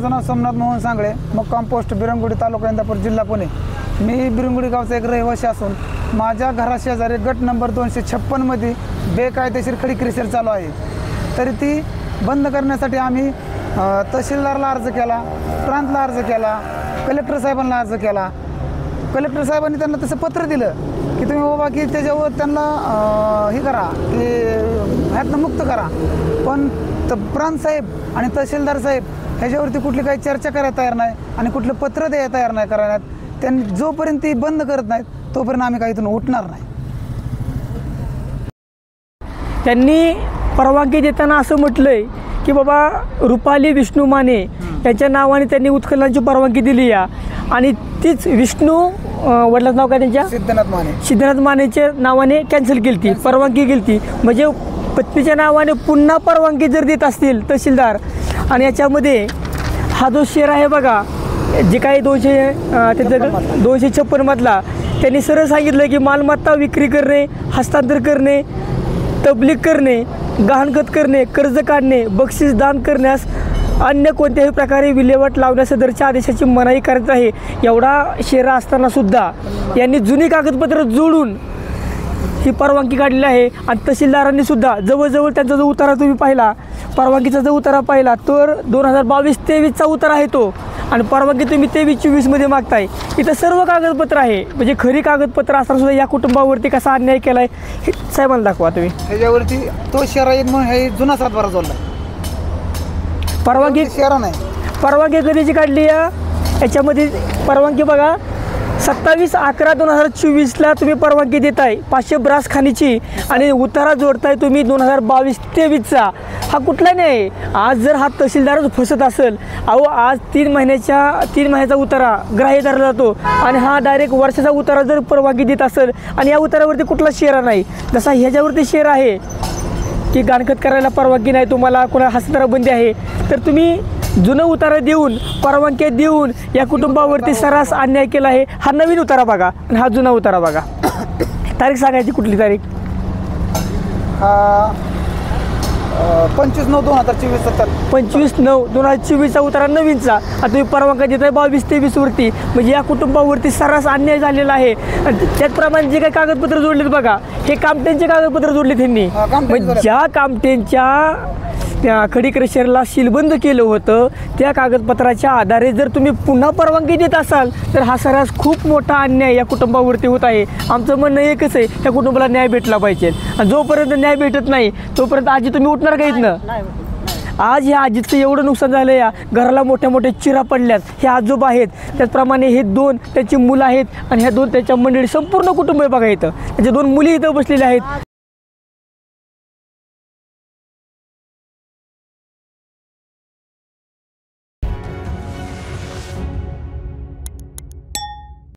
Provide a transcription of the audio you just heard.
माझं नाव सोमनाथ मोहन सांगळे, मुक्काम पोस्ट बिरंगुडी, तालुका इंदापूर, जिल्हा पुणे। मी बिरंगुडी गावचा एक रहिवासी असून माझ्या घराशेजारी गट नंबर 256 मध्ये बेकायदेशीर खडी क्रेशर चालू आहे। तरी ती बंद करण्यासाठी आम्ही तहसीलदारला अर्ज केला, प्रांतला अर्ज केला, कलेक्टर साहेबांना अर्ज केला। कलेक्टर साहेबांनी त्यांना तसं पत्र दिलं की तुम्ही बाबा की त्याच्यावर त्यांना हे करा की ह्यातनं मुक्त करा, पण प्रांत साहेब आणि तहसीलदार साहेब ह्याच्यावरती कुठली काही चर्चा करायला तयार नाही आणि कुठलं पत्र द्यायला तयार नाही करण्यात। त्यांनी जोपर्यंत ती बंद करत नाहीत तोपर्यंत आम्ही काही इथून उठणार नाही। त्यांनी परवानगी देताना असं म्हटलंय की बाबा रुपाली विष्णू माने यांच्या नावाने त्यांनी उत्खननाची परवानगी दिली आहे आणि तीच विष्णू वडिलांचं नाव काय त्यांच्या सिद्धनाथ मानेच्या नावाने कॅन्सल केली ती परवानगी केली ती। म्हणजे पत्नीच्या नावाने पुन्हा परवानगी जर देत असतील तहसीलदार, आणि याच्यामध्ये हा जो शेर आहे बघा जे काही 256 मधला, त्यांनी सरळ सांगितलं की मालमत्ता विक्री करणे, हस्तांतर करणे, तबलीग करणे, गहाणखत करणे, कर्ज काढणे, बक्षीस दान करण्यास अन्य कोणत्याही प्रकारे विल्हेवाट लावण्यास सदरच्या आदेशाची मनाई करत आहे। एवढा शेरा असताना सुद्धा यांनी जुनी कागदपत्र जोडून ही परवानगी काढलेली आहे। आणि तहसीलदारांनी सुद्धा जवळजवळ त्यांचा जो उतारा तुम्ही पाहिला, परवानगीचा जो उतारा पाहिला तर 2022-23चा उतारा आहे तो, आणि परवानगी तुम्ही 23-24 मध्ये मागताय। इथं सर्व कागदपत्र आहे, म्हणजे खरी कागदपत्र असताना सुद्धा या कुटुंबावरती कसा अन्याय केला आहे हे साहेबांना दाखवा तुम्ही। ह्याच्यावरती तो शेरा येत म्हणून हे जुना 7 बारा जोडला, परवानगी शेरा नाही। परवानगी कधीची काढली याच्यामध्ये परवानगी बघा 27/11/2024ला तुम्ही परवानगी देताय 500 ब्रास खाणीची, आणि उतारा जोडताय तुम्ही 2022-23चा। हा कुठला नाही। आज जर हा तहसीलदारच फसत असेल, अहो आज 3 महिन्याचा उतारा ग्राह्य धरला जातो आणि हा डायरेक्ट वर्षाचा उतारा जर परवानगी देत असेल आणि या उतारावरती कुठला शेरा नाही, जसा ह्याच्यावरती शेर आहे की गहाणखत करायला परवानगी नाही, तुम्हाला कोणा हस्तांतरण बंदी आहे, तर तुम्ही जुनं उतारा देऊन परवानगी देऊन या कुटुंबावरती सर्रास अन्याय केला आहे। हा नवीन उतारा बघा आणि हा जुना उतारा बघा। तारीख सांगायची कुठली तारीख? 25/9/2024 25/9/2024चा उतारा नवीनचा, आता तुम्ही परवानगी देताय 22-23 वरती, म्हणजे या कुटुंबावरती सर्रास अन्याय झालेला आहे। आणि त्याचप्रमाणे जे काही कागदपत्र जोडलेत बघा, हे कामट्यांचे कागदपत्र जोडले त्यांनी, म्हणजे ज्या कामट्यांच्या त्या खडी क्रेशरला सीलबंद केलं होतं त्या कागदपत्राच्या आधारे जर तुम्ही पुन्हा परवानगी देत असाल तर हा सर्रास खूप मोठा अन्याय या कुटुंबावरती होत आहे। आमचं म्हणणं एकच आहे, त्या कुटुंबाला न्याय भेटला पाहिजे, आणि जोपर्यंत न्याय भेटत नाही तोपर्यंत आजी तुम्ही उठणार का इथनं? आज ह्या आजीचं एवढं नुकसान झालं, या घराला मोठ्या मोठ्या चिरा पडल्यात, हे आजोबा आहेत, त्याचप्रमाणे हे 2 त्यांची मुलं आहेत, आणि ह्या 2 त्यांच्या मंडळी संपूर्ण कुटुंब आहे बघा इथं, त्यांच्या 2 मुली इथं बसलेल्या आहेत।